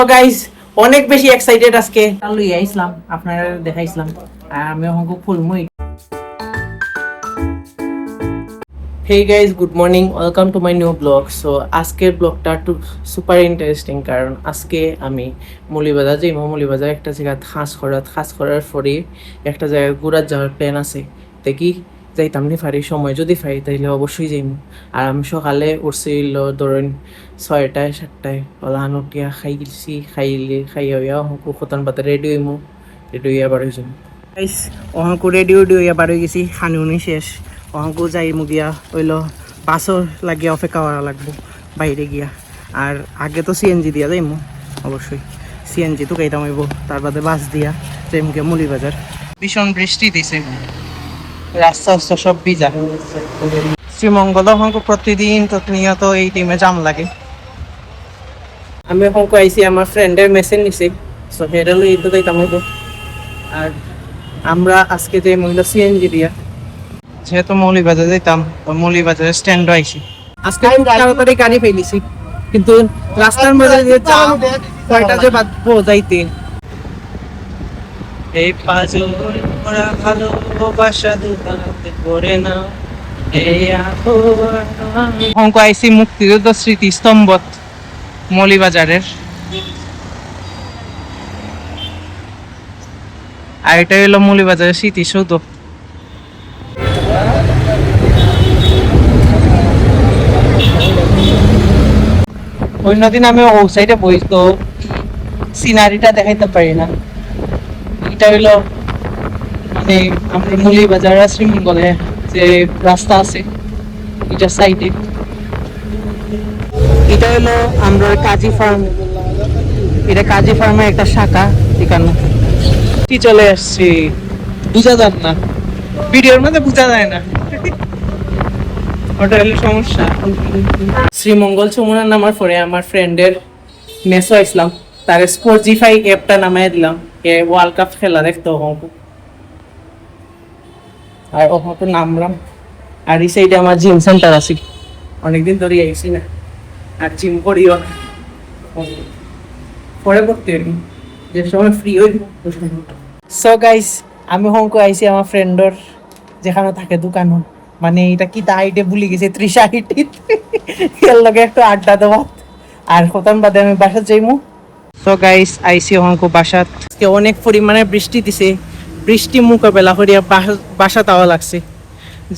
তো গাইস অনেক বেশি এক্সাইটেড আজকে লইয়া আইছিলাম আপনারা দেখাইছিলাম আর আমি অঙ্ক ফুলমুই। Hey guys, good morning. Welcome to my new vlog. So আজকের ব্লগটা একটু সুপার ইন্টারেস্টিং কারণ আজকে আমি মৌলিবাজার যাই। মৌলিবাজার একটা জায়গা খাস করার পরে একটা জায়গায় ঘুরার যাওয়ার প্ল্যান আছে। দেখি যাইতাম নি পারি, সময় যদি পাই তাইলে অবশ্যই যাইম। আর আমি সকালে উঠছিল ধরেন 6টায় 7টায় ওলাহান উঠিয়া খাইয়া হইয়া খতন পাতা রেডি হইমু, রেডি হইয়া বার হয়েছি। অহংকু রেডি হইয়া বার হয়ে গেছি, খানি শেষ। অহংকু যাই গিয়া হইল বাসও লাগিয়া অপেক্ষা করা লাগবো বাইরে গিয়া। আর আগে তো সিএনজি দিয়া যাইমু, অবশ্যই সিএনজি তো খাইতাম হইব, তার বাদে বাস দিয়া যাইমু গিয়া মৌলিবাজার। ভীষণ বৃষ্টি দিছে, রাস্তা সব ভিজা। শ্রীমঙ্গল অহংকু প্রতিদিন প্রতিনিয়ত এই টিমে জাম লাগে। আমি অহংকু আইসি আমার ফ্রেন্ডের মেসেজ নিছি, সো হেরা লই তো যাইতাম হইব। আর আমরা আজকে যে মহিলা সিএনজি দিয়া যেহেতু মৌলিবাজার যেতাম, মৌলিবাজারের স্ট্যান্ড আইছি। আজকে তাড়াতাড়ি গাড়ি ফেলিছি, কিন্তু রাস্তার মধ্যে যে জাম, কয়টা যে বাঁধবো যাইতে। এই পাজল ওরা ভালোবাসা দুহাতে করে না এই অঙ্ক আইসি মুক্তিযুদ্ধ স্মৃতিস্তম্ভ মৌলিবাজারের। আর এটা হলো মৌলিবাজারের স্মৃতিসৌধ। অন্যদিন আমি ও সাইডে বই তো সিনারিটা দেখাইতে পারি না। এটা হইলো মানে আমরা মৌলিবাজার শ্রীমঙ্গলে যে রাস্তা আছে এটা সাইডে। এটা হলো আমরা কাজী ফার্ম, এটা কাজী ফার্মের একটা শাখা। এখানে কি চলে আসছি বুঝা যান না, ভিডিওর মধ্যে বুঝা যায় না, ওটা হলো সমস্যা। শ্রীমঙ্গল চমুনা নামার পরে আমার ফ্রেন্ডের মেসো আসলাম, তার স্পোর্টিফাই অ্যাপটা নামাই দিলাম। এ ওয়ার্ল্ড কাপ খেলা দেখতো অহংক, আর অহংক নামলাম। আর এই সাইডে আমার জিম সেন্টার আছে, অনেকদিন ধরে আইসি না, আর জিম করিও না, পরে করতে পারি যে সময় ফ্রি হই। সো গাইস আমি অহংক আইসি আমার ফ্রেন্ডর যেখানে থাকে দোকান, মানে এটা কি তা আইডে ভুলে গেছে, 30 এর লগে একটু আড্ডা দেওয়া। আর কতক্ষণ বাদে আমি বাসা যাইমু। সো গাইস আইসি অহংক বাসাত। আজকে অনেক পরিমাণে বৃষ্টি দিছে, বৃষ্টি মোকাবেলা করিয়া বাসা তাওয়া লাগছে।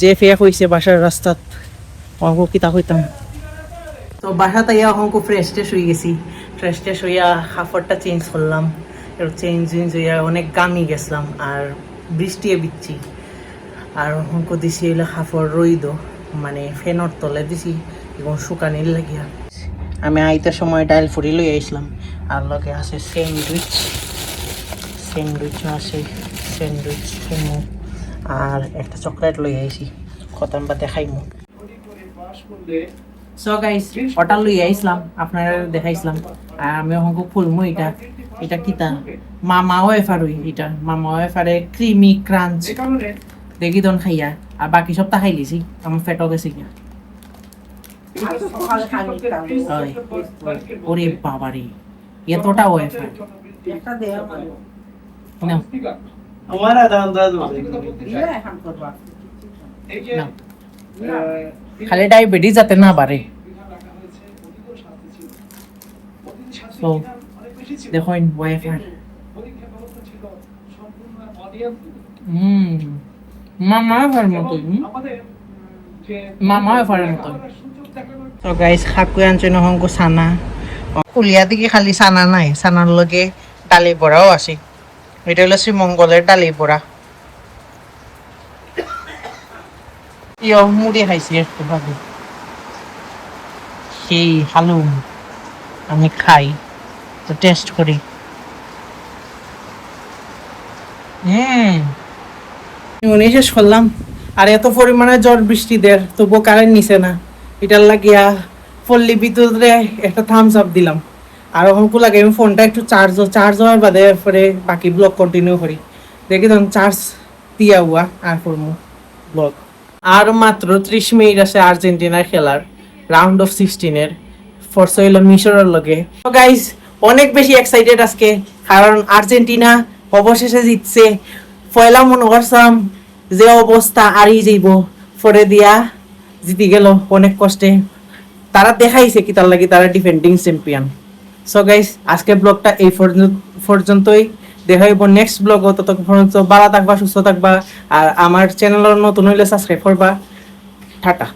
যে ফেয়া হইছে বাসার রাস্তাত অহংক কিতা হইতাম। তো বাসা তাইয়া অহংক ফ্রেশ হয়ে গেছি, ফ্রেশ হইয়া কাপড়টা চেঞ্জ করলাম। চেঞ্জ হইয়া অনেক গামি গেছিলাম আর বৃষ্টিয়ে বিচ্ছি। আর অঙ্ক দিছি এলে কাপড় রইদ, মানে ফ্যানর তলে দিছি এবং শুকানির লাগিয়া। আমি আইতে সময় ডাইল ফুরি লই আইসলাম, আর লগে আছে স্যান্ডউইচ আছে, স্যান্ডউইচ খাইমু। আর একটা চকলেট লই আইছি, খতম পাতে খাইমু। সো গাইস ওটা লই আইসলাম, আপনারা দেখাইছিলাম। আর আমি অঙ্ক ফুলমু। এটা কিতা মামা ওয়েফার, এটা মামা ওয়েফারে ক্রিমি ক্রাঞ্চ দেখি দন খাইয়া। আর বাকি সপ্তাহ খাই লিছি, আমার ফেটও গেছে গিয়া। ওরে বাবারে এতটা ওয়েফার খালি ডায়াবেটিস যাতে না বাড়ে। দেখুন ওয়েফার, মামা ফারের মতো। তো গাইস খাকুই আনছে নহংকু সানা, কুলিয়া দিকে খালি সানা নাই, সানার লগে ডালি বড়াও আছে। এটা হলো শ্রীমঙ্গলের ডালি বড়া। ইয় মুড়ি খাইছি একটু ভাবে, সেই হালুম আমি খাই তো টেস্ট করি। শেষ করলাম। আর এত পরিমাণে ঝড় বৃষ্টি দের তবুও কারেন্ট নিছে না, এটার লাগিয়া পল্লী বিদ্যুৎরে একটা থামস আপ দিলাম। আর অঙ্ক লাগে আমি ফোনটা একটু চার্জ হওয়ার বাদে পরে বাকি ব্লগ কন্টিনিউ করি। দেখি তখন চার্জ দিয়া হুয়া আর করবো ব্লগ। আর মাত্র 30 মিনিট আছে আর্জেন্টিনার খেলার রাউন্ড অফ 16-এর। ফরসে হইল মিশরের লগে। গাইস অনেক বেশি এক্সাইটেড আজকে, কারণ আর্জেন্টিনা অবশেষে জিতছে। পয়লা মনে করছিলাম যে অবস্থা আরই যাইব, পরে দিয়া জিতি গেল অনেক কষ্টে। তারা দেখাইছে কি তার লাগি তারা ডিফেন্ডিং চ্যাম্পিয়ন। সো গাইস, আজকের ব্লগটা এই পর্যন্তই। দেখা হইব নেক্সট ব্লগ। ততক্ষণ পর্যন্ত ভালো থাকবা, সুস্থ থাকবা, আর আমার চ্যানেলের নতুন হইলে সাবস্ক্রাইব করবা। টাটা।